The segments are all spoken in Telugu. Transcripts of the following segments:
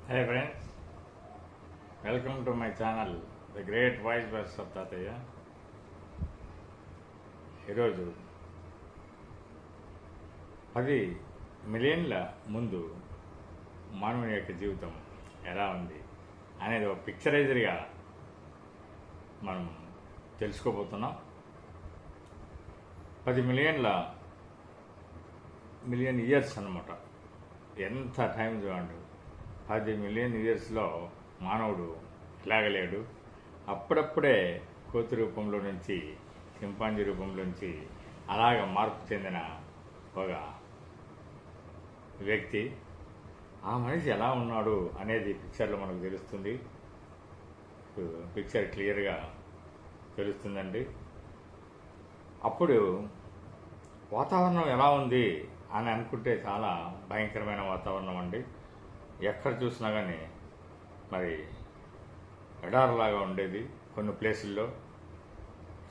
Hey friends, welcome to my channel, The Great Voice Verse of తాతయ్య. ఈరోజు 10 మిలియన్ల ముందు మానవుని యొక్క జీవితం ఎలా ఉంది అనేది ఒక పిక్చరైజర్గా మనం తెలుసుకోబోతున్నాం. 10 మిలియన్ ఇయర్స్ అన్నమాట. ఎంత టైం చూడండి. 10 మిలియన్ ఇయర్స్లో మానవుడు ఇలాగలేడు. అప్పుడప్పుడే కోతి రూపంలో నుంచి చింపాంజీ రూపంలోంచి అలాగ మార్పు చెందిన ఒక వ్యక్తి. ఆ మనిషి ఎలా ఉన్నాడు అనేది పిక్చర్లో మనకు తెలుస్తుంది. పిక్చర్ క్లియర్గా తెలుస్తుందండి. అప్పుడు వాతావరణం ఎలా ఉంది అని అనుకుంటే చాలా భయంకరమైన వాతావరణం అండి. ఎక్కడ చూసినా కానీ మరి ఎడారిలాగా ఉండేది. కొన్ని ప్లేసుల్లో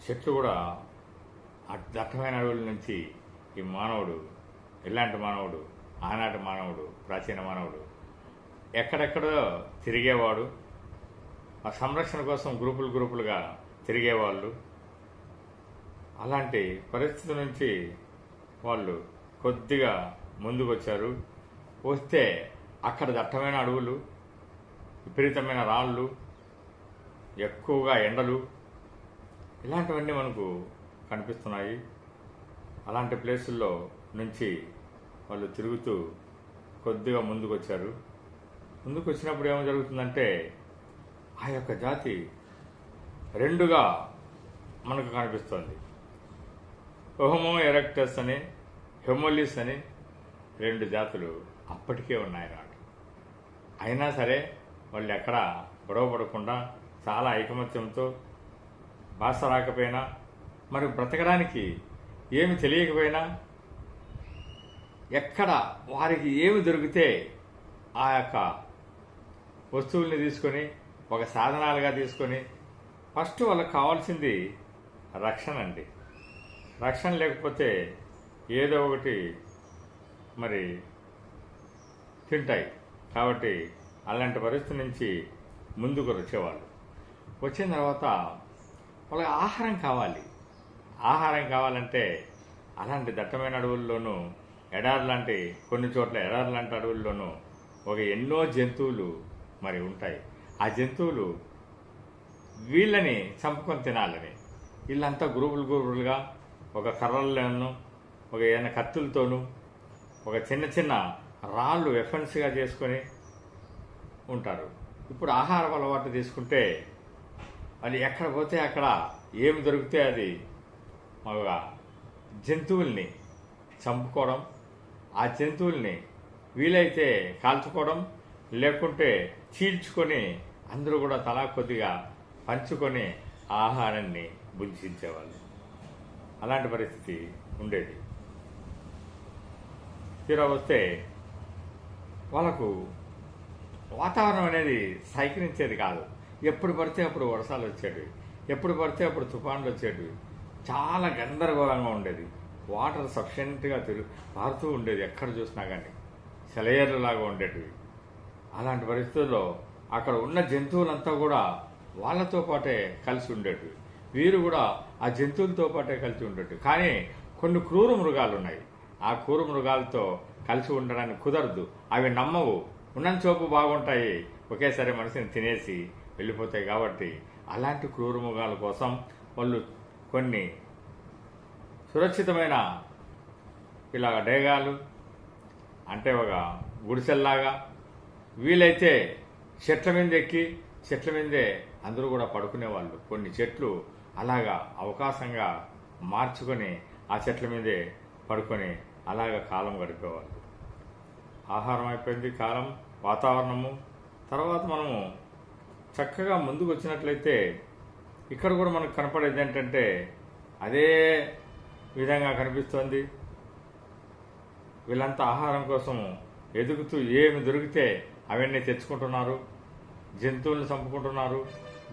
చెట్లు కూడా దట్టమైన అడవుల నుంచి ఈ మానవుడు, ఇలాంటి మానవుడు, ఆనాటి మానవుడు, ప్రాచీన మానవుడు ఎక్కడెక్కడో తిరిగేవాడు. ఆ సంరక్షణ కోసం గ్రూపులుగా తిరిగేవాళ్ళు. అలాంటి పరిస్థితి నుంచి వాళ్ళు కొద్దిగా ముందుకు వచ్చారు. వస్తే అక్కడ దట్టమైన అడవులు, విపరీతమైన రాళ్ళు, ఎక్కువగా ఎండలు, ఇలాంటివన్నీ మనకు కనిపిస్తున్నాయి. అలాంటి ప్లేసుల్లో నుంచి వాళ్ళు తిరుగుతూ కొద్దిగా ముందుకు వచ్చారు. ముందుకు వచ్చినప్పుడు ఏమో జరుగుతుందంటే ఆ యొక్క జాతి రెండుగా మనకు కనిపిస్తుంది. హోమో ఎరెక్టస్ అని, హెమోలిస్ అని 2 జాతులు అప్పటికే ఉన్నాయి. అయినా సరే వాళ్ళు ఎక్కడ గొడవపడకుండా చాలా ఐకమత్యంతో, భాష రాకపోయినా, మరి బ్రతకడానికి ఏమి తెలియకపోయినా, ఎక్కడ వారికి ఏమి దొరికితే ఆ యొక్క వస్తువుల్ని తీసుకొని ఒక సాధనాలుగా తీసుకొని ఫస్ట్ వాళ్ళకి కావాల్సింది రక్షణ అండి. రక్షణ లేకపోతే ఏదో ఒకటి మరి తింటాయి. కాబట్టి అలాంటి పరిస్థితి నుంచి ముందుకు వచ్చేవాళ్ళు. వచ్చిన తర్వాత వాళ్ళకి ఆహారం కావాలి. ఆహారం కావాలంటే అలాంటి దట్టమైన అడవుల్లోనూ, కొన్ని చోట్ల ఎడారి లాంటి అడవుల్లోనూ ఎన్నో జంతువులు మరి ఉంటాయి. ఆ జంతువులు వీళ్ళని చంపుకొని తినాలని వీళ్ళంతా గ్రూపులుగా ఒక కర్రల్లోనూ, ఏదైనా కత్తులతోనూ, చిన్న రాళ్ళు వెఫెన్స్గా చేసుకొని ఉంటారు. ఇప్పుడు ఆహారం అలవాటు తీసుకుంటే వాళ్ళు ఎక్కడ పోతే అక్కడ ఏమి దొరికితే అది జంతువుల్ని చంపుకోవడం, ఆ జంతువుల్ని వీలైతే కాల్చుకోవడం, లేకుంటే చీల్చుకొని అందరూ కూడా తలా కొద్దిగా పంచుకొని ఆహారాన్ని భుజించేవాళ్ళు. అలాంటి పరిస్థితి ఉండేది. తీరా వస్తే వాళ్ళకు వాతావరణం అనేది సహకరించేది కాదు. ఎప్పుడు పడితే అప్పుడు వర్షాలు వచ్చేటివి, ఎప్పుడు పడితే అప్పుడు తుఫాన్లు వచ్చేటివి. చాలా గందరగోళంగా ఉండేది. వాటర్ సఫిషియెంట్గా పారుతూ ఉండేది. ఎక్కడ చూసినా కానీ సెలయేర్లలాగా ఉండేటివి. అలాంటి పరిస్థితుల్లో అక్కడ ఉన్న జంతువులంతా కూడా వాళ్ళతో పాటే కలిసి ఉండేటివి. వీరు కూడా ఆ జంతువులతో పాటే కలిసి ఉండేటివి. కానీ కొన్ని క్రూర మృగాలు ఉన్నాయి. ఆ క్రూర మృగాలతో కలిసి ఉండడానికి కుదరదు. అవి నమ్మవు. ఉన్నంత చోపు బాగుంటాయి, ఒకేసారి మనిషిని తినేసి వెళ్ళిపోతాయి. కాబట్టి అలాంటి క్రూర మృగాల కోసం వాళ్ళు కొన్ని సురక్షితమైన ఇలాగ డేగాలు, అంటే ఒక గుడిసెల్లాగా, వీలైతే చెట్ల మీద ఎక్కి చెట్ల మీదే అందరూ కూడా పడుకునేవాళ్ళు. కొన్ని చెట్లు అలాగా అవకాశంగా మార్చుకొని ఆ చెట్ల మీదే పడుకొని అలాగ కాలం గడిపేవాళ్ళు. ఆహారం అయిపోయింది, కాలం, వాతావరణము. తర్వాత మనము చక్కగా ముందుకు వచ్చినట్లయితే ఇక్కడ కూడా మనకు కనపడేది ఏంటంటే అదే విధంగా కనిపిస్తోంది. వీళ్ళంతా ఆహారం కోసం ఎదుగుతూ ఏమి దొరికితే అవన్నీ తెచ్చుకుంటున్నారు. జంతువులను చంపుకుంటున్నారు,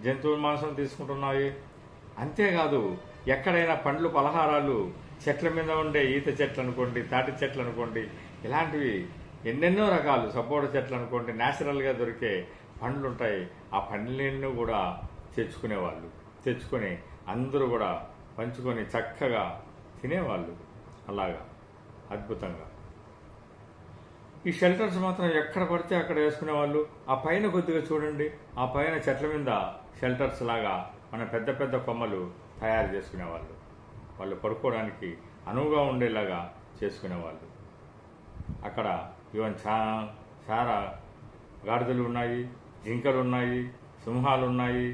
జంతువుల మాంసం తీసుకుంటున్నాయి. అంతేకాదు ఎక్కడైనా పండ్లు, పలహారాలు చెట్ల మీద ఉండే ఈత చెట్లు అనుకోండి, తాటి చెట్లు అనుకోండి, ఇలాంటివి ఎన్నెన్నో రకాలు సపోటా చెట్లు అనుకోండి, న్యాచురల్గా దొరికే పండ్లు ఉంటాయి. ఆ పండ్లన్నీ కూడా తెచ్చుకొని అందరూ కూడా పంచుకొని చక్కగా తినేవాళ్ళు. అలాగా అద్భుతంగా. ఈ షెల్టర్స్ మాత్రం ఎక్కడ పడితే అక్కడ వేసుకునేవాళ్ళు. ఆ పైన కొద్దిగా చూడండి, ఆ పైన చెట్ల మీద షెల్టర్స్ లాగా మన పెద్ద పెద్ద కొమ్మలు తయారు చేసుకునేవాళ్ళు. వాళ్ళు పడుకోవడానికి అనువుగా ఉండేలాగా చేసుకునేవాళ్ళు. అక్కడ ఈవెన్ చాలా గాడిదలు ఉన్నాయి, జింకలు ఉన్నాయి, సింహాలు ఉన్నాయి,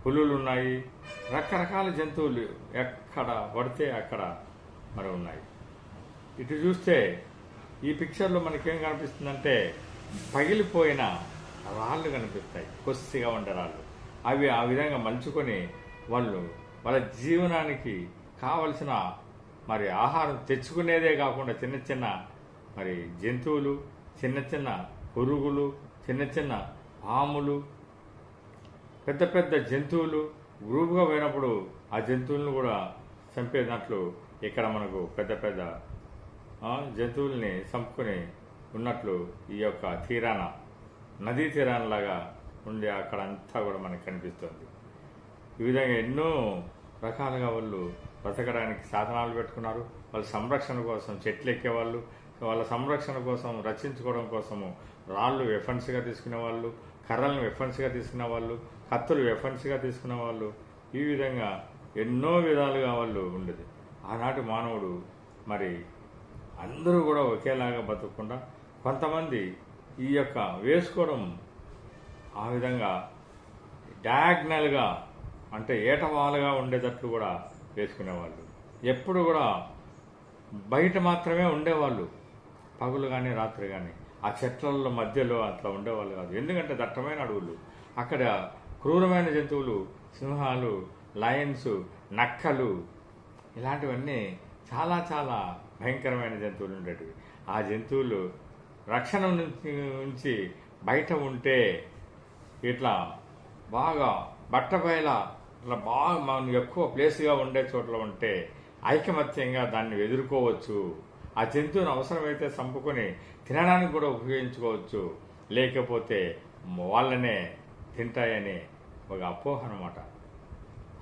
పులులు ఉన్నాయి, రకరకాల జంతువులు ఎక్కడ పడితే అక్కడ మరి ఉన్నాయి. ఇటు చూస్తే ఈ పిక్చర్లో మనకేం కనిపిస్తుందంటే పగిలిపోయిన రాళ్ళు కనిపిస్తాయి, కొద్దిగా ఉండే రాళ్ళు. అవి ఆ విధంగా మలుచుకొని వాళ్ళ జీవనానికి కావలసిన మరి ఆహారం తెచ్చుకునేదే కాకుండా చిన్న చిన్న మరి జంతువులు, చిన్న చిన్న పురుగులు, చిన్న చిన్న పాములు, పెద్ద పెద్ద జంతువులు గ్రూపుగా పోయినప్పుడు ఆ జంతువులను కూడా చంపేటట్లు ఇక్కడ మనకు పెద్ద పెద్ద జంతువుల్ని చంపుకొని ఉన్నట్లు ఈ యొక్క నదీ తీరానలాగా ఉండి అక్కడ అంతా కూడా మనకు కనిపిస్తుంది. ఈ విధంగా ఎన్నో రకాలుగా వాళ్ళు బ్రతకడానికి సాధనాలు పెట్టుకున్నారు. వాళ్ళ సంరక్షణ కోసం చెట్లు ఎక్కేవాళ్ళు, వాళ్ళ సంరక్షణ కోసం రక్షించుకోవడం కోసము రాళ్ళు వెఫన్స్గా తీసుకునేవాళ్ళు, కర్రలను వెఫన్స్గా తీసుకునేవాళ్ళు, కత్తులు వెఫన్స్గా తీసుకునేవాళ్ళు. ఈ విధంగా ఎన్నో విధాలుగా వాళ్ళు ఉండేది. ఆనాటి మానవుడు మరి అందరూ కూడా ఒకేలాగా బతకకుండా కొంతమంది ఈ యొక్క వేసుకోవడం ఆ విధంగా డయాగ్నల్గా అంటే ఏటవాలుగా ఉండేటట్లు కూడా వేసుకునేవాళ్ళు. ఎప్పుడు కూడా బయట మాత్రమే ఉండేవాళ్ళు, పగులు కానీ రాత్రి కానీ. ఆ చెట్ల మధ్యలో అట్లా ఉండేవాళ్ళు కాదు. ఎందుకంటే దట్టమైన అడవులు, అక్కడ క్రూరమైన జంతువులు, సింహాలు, లయన్స్, నక్కలు, ఇలాంటివన్నీ చాలా చాలా భయంకరమైన జంతువులు ఉండేటివి. ఆ జంతువులు రక్షణ నుంచి బయట ఉంటే ఇట్లా బాగా బట్టబయల ఇట్లా బాగా మనం ఎక్కువ ప్లేస్గా ఉండే చోట్ల ఉంటే ఐకమత్యంగా దాన్ని ఎదుర్కోవచ్చు. ఆ జంతువుని అవసరమైతే చంపుకొని తినడానికి కూడా ఉపయోగించుకోవచ్చు, లేకపోతే వాళ్ళనే తింటాయని ఒక అపోహ అన్నమాట.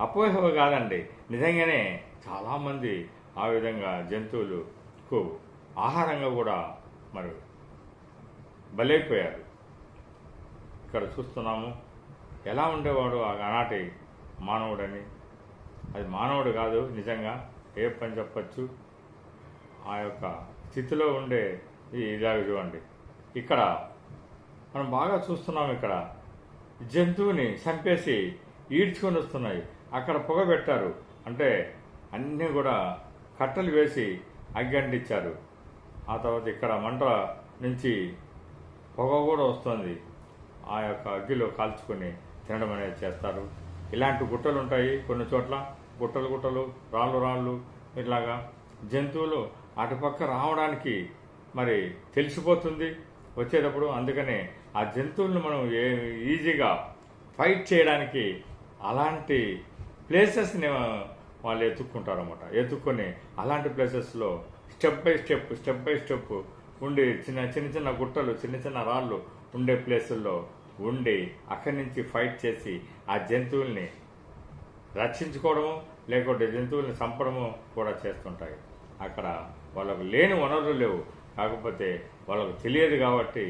అపోహ కాదండి, నిజంగానే చాలామంది ఆ విధంగా జంతువులకు ఆహారంగా కూడా మరి బలైపోయారు. ఇక్కడ చూస్తున్నాము ఎలా ఉండేవాడు ఆనాటి మానవుడని. అది మానవుడు కాదు, నిజంగా ఏ పని చెప్పచ్చు. ఆ యొక్క స్థితిలో ఉండే ఇలాగ చూడండి. ఇక్కడ మనం బాగా చూస్తున్నాం, ఇక్కడ జంతువుని చంపేసి ఈడ్చుకొని వస్తున్నాయి. అక్కడ పొగ పెట్టారు, అంటే అన్నీ కూడా కట్టెలు వేసి అగ్గి అంటించారు. ఆ తర్వాత ఇక్కడ మంట నుంచి పొగ కూడా వస్తుంది. ఆ యొక్క అగ్గిలో కాల్చుకొని తినడం అనేది చేస్తారు. ఇలాంటి గుట్టలు ఉంటాయి కొన్ని చోట్ల, గుట్టలు రాళ్ళు ఇట్లాగా జంతువులు అటుపక్క రావడానికి మరి తెలిసిపోతుంది వచ్చేటప్పుడు. అందుకనే ఆ జంతువులను మనం ఈజీగా ఫైట్ చేయడానికి అలాంటి ప్లేసెస్ని వాళ్ళు ఎత్తుక్కుంటారన్నమాట. ఎత్తుక్కొని అలాంటి ప్లేసెస్లో స్టెప్ బై స్టెప్ ఉండి చిన్న గుట్టలు, చిన్న రాళ్ళు ఉండే ప్లేసుల్లో ఉండి అక్కడి నుంచి ఫైట్ చేసి ఆ జంతువుల్ని రక్షించుకోవడము, లేకుంటే జంతువుల్ని చంపడము కూడా చేస్తుంటాయి. అక్కడ వాళ్ళకు లేని వనరులు లేవు, కాకపోతే వాళ్ళకు తెలియదు కాబట్టి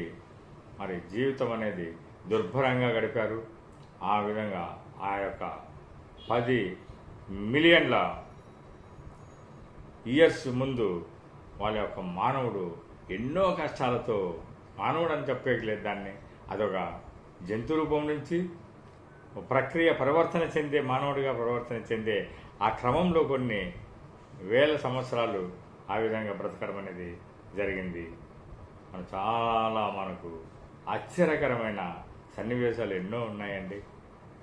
మరి జీవితం అనేది దుర్భరంగా గడిపారు. ఆ విధంగా ఆ యొక్క 10 మిలియన్ల ఇయర్స్ ముందు వాళ్ళ యొక్క మానవుడు ఎన్నో కష్టాలతో, మానవుడు అని చెప్పేయలేదు దాన్ని, అదొక జంతు రూపం నుంచి మానవుడిగా పరివర్తన చెందే ఆ క్రమంలో కొన్ని వేల సంవత్సరాలు ఆ విధంగా బ్రతకడం అనేది జరిగింది. మనకు ఆశ్చర్యకరమైన సన్నివేశాలు ఎన్నో ఉన్నాయండి.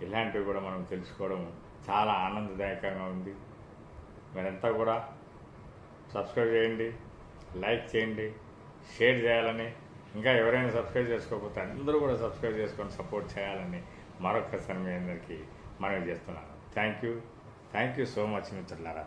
ఇలాంటివి కూడా మనం తెలుసుకోవడం చాలా ఆనందదాయకంగా ఉంది. మీరంతా కూడా సబ్స్క్రైబ్ చేయండి, లైక్ చేయండి, షేర్ చేయాలని, ఇంకా ఎవరైనా సబ్స్క్రైబ్ చేసుకోకపోతే అందరూ కూడా సబ్స్క్రైబ్ చేసుకొని సపోర్ట్ చేయాలని మరొకసారి మీ అందరికీ మనవి చేస్తున్నాను. థ్యాంక్ యూ సో మచ్ మిత్రులారా.